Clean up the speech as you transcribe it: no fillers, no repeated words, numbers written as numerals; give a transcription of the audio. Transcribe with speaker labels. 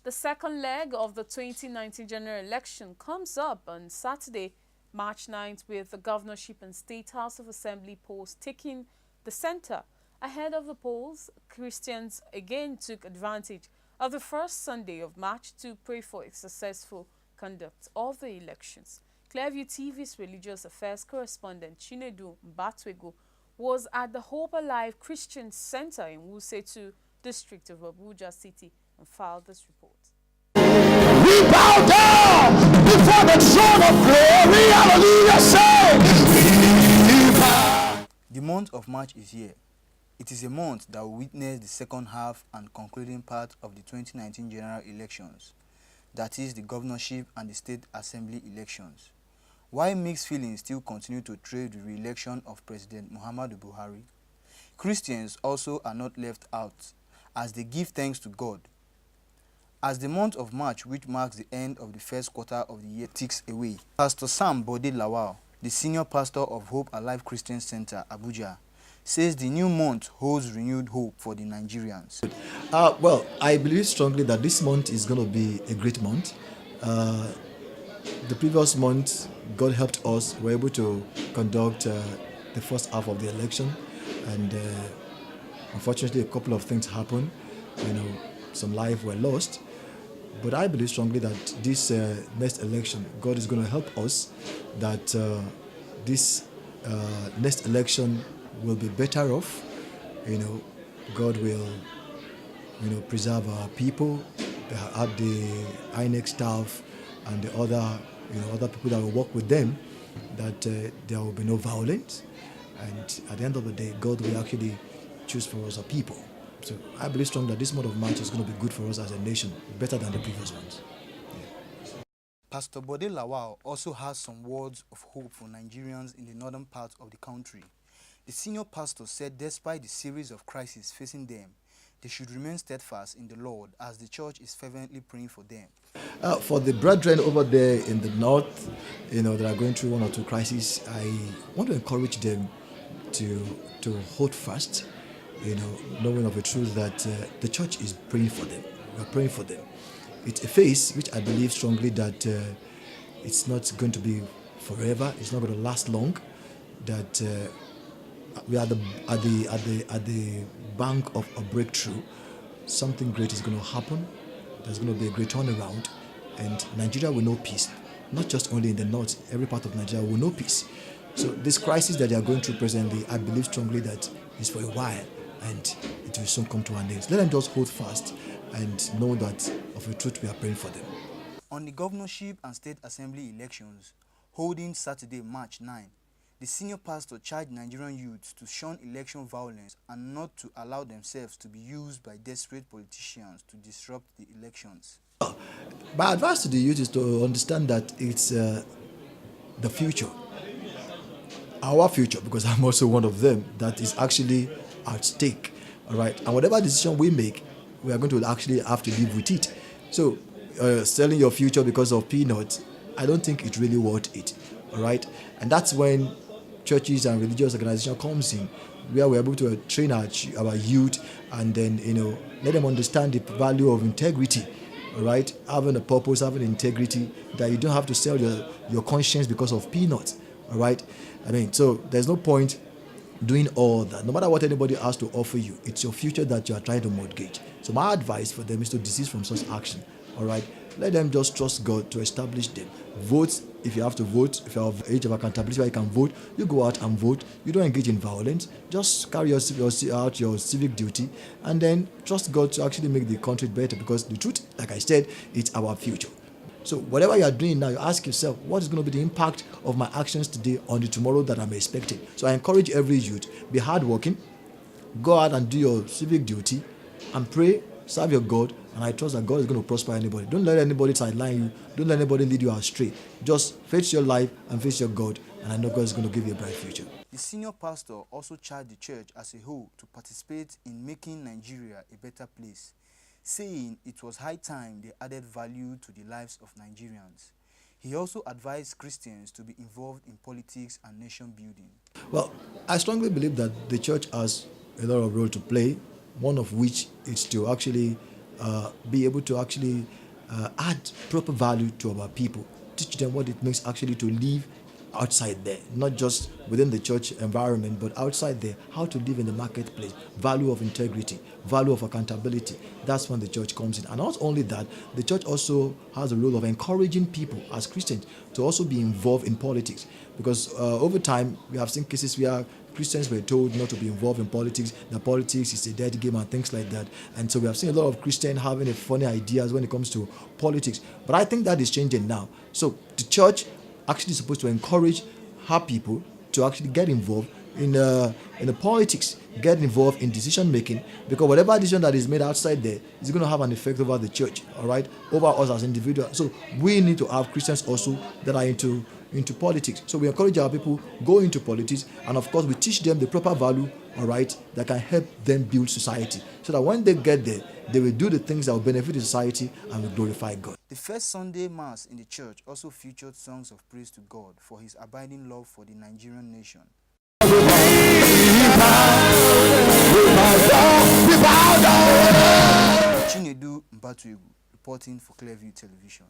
Speaker 1: The second leg of the 2019 general election comes up on Saturday, March 9th, with the governorship and State House of Assembly polls taking the center. Ahead of the polls, Christians again took advantage of the first Sunday of March to pray for a successful conduct of the elections. Clearview TV's religious affairs correspondent Chinedu Mbatwego was at the Hope Alive Christian Center in Wusetu district of Abuja City and filed this report.
Speaker 2: We bow down before the throne of glory. Hallelujah. Say, we bow.
Speaker 3: The month of March is here. It is a month that will witness the second half and concluding part of the 2019 general elections, that is, the governorship and the state assembly elections. While mixed feelings still continue to trade the re-election of President Muhammadu Buhari, Christians also are not left out, as they give thanks to God. As the month of March, which marks the end of the first quarter of the year, ticks away, Pastor Sam Bode Lawal, the senior pastor of Hope Alive Christian Center, Abuja, says the new month holds renewed hope for the Nigerians.
Speaker 4: Well, I believe strongly that this month is going to be a great month. The previous month, God helped us. We were able to conduct the first half of the election, and unfortunately, a couple of things happened. Some lives were lost. But I believe strongly that this next election, God is going to help us, that this next election will be better off. God will, preserve our people, the INEC staff, and the other people that will work with them, that there will be no violence, and at the end of the day, God will actually choose for us a people. So I believe strongly that this month of March is going to be good for us as a nation, better than the previous ones. Yeah.
Speaker 3: Pastor Bode Lawal also has some words of hope for Nigerians in the northern part of the country. The senior pastor said despite the series of crises facing them, they should remain steadfast in the Lord as the church is fervently praying for them.
Speaker 4: For the brethren over there in the north, that are going through one or two crises, I want to encourage them to hold fast, knowing of the truth that the church is praying for them. We are praying for them. It's a phase which I believe strongly that it's not going to be forever. It's not going to last long. That we are at the bank of a breakthrough. Something great is going to happen. There's going to be a great turnaround, and Nigeria will know peace. Not just only in the north, every part of Nigeria will know peace. So this crisis that they are going through presently, I believe strongly that is for a while, and it will soon come to an end. Let them just hold fast and know that of the truth we are praying for them.
Speaker 3: On the governorship and state assembly elections, holding Saturday, March 9, the senior pastor charged Nigerian youths to shun election violence and not to allow themselves to be used by desperate politicians to disrupt the elections.
Speaker 4: My advice to the youth is to understand that it's the future, our future, because I'm also one of them, that is actually at stake. All right, and whatever decision we make, we are going to actually have to live with it. So, selling your future because of peanuts, I don't think it's really worth it. All right, and that's when churches and religious organizations comes in, where we're able to train our youth, and then let them understand the value of integrity. All right, having a purpose, having integrity, that you don't have to sell your conscience because of peanuts. All right, so there's no point doing all that. No matter what anybody has to offer you, it's your future that you are trying to mortgage. So my advice for them is to desist from such action. All right, let them just trust God to establish them. Vote if you have to vote. If you have age of accountability where you can vote, you go out and vote. You don't engage in violence. Just carry out your civic duty, and then trust God to actually make the country better, because the truth, like I said, it's our future. So whatever you are doing now, you ask yourself, what is going to be the impact of my actions today on the tomorrow that I'm expecting? So I encourage every youth, be hardworking, go out and do your civic duty, and pray, serve your God, and I trust that God is going to prosper anybody. Don't let anybody sideline you. Don't let anybody lead you astray. Just face your life and face your God, and I know God is going to give you a bright future.
Speaker 3: The senior pastor also charged the church as a whole to participate in making Nigeria a better place, saying it was high time they added value to the lives of Nigerians. He also advised Christians to be involved in politics and nation building.
Speaker 4: Well, I strongly believe that the church has a lot of role to play, one of which is to actually be able to actually add proper value to our people, teach them what it means actually to live outside there, not just within the church environment, but outside there, how to live in the marketplace, value of integrity, value of accountability. That's when the church comes in. And not only that, the church also has a role of encouraging people as Christians to also be involved in politics, because over time we have seen cases where Christians were told not to be involved in politics, that politics is a dead game and things like that. And so we have seen a lot of Christians having funny ideas when it comes to politics. But I think that is changing now. So the church actually supposed to encourage her people to actually get involved in the politics, get involved in decision making, because whatever decision that is made outside there is going to have an effect over the church, all right, over us as individuals. So we need to have Christians also that are into politics. So we encourage our people go into politics, and of course we teach them the proper value, all right, that can help them build society, so that when they get there, they will do the things that will benefit the society and will glorify God.
Speaker 3: The first Sunday Mass in the church also featured songs of praise to God for his abiding love for the Nigerian nation. Chinedu Mbatuegu, reporting for Clearview Television.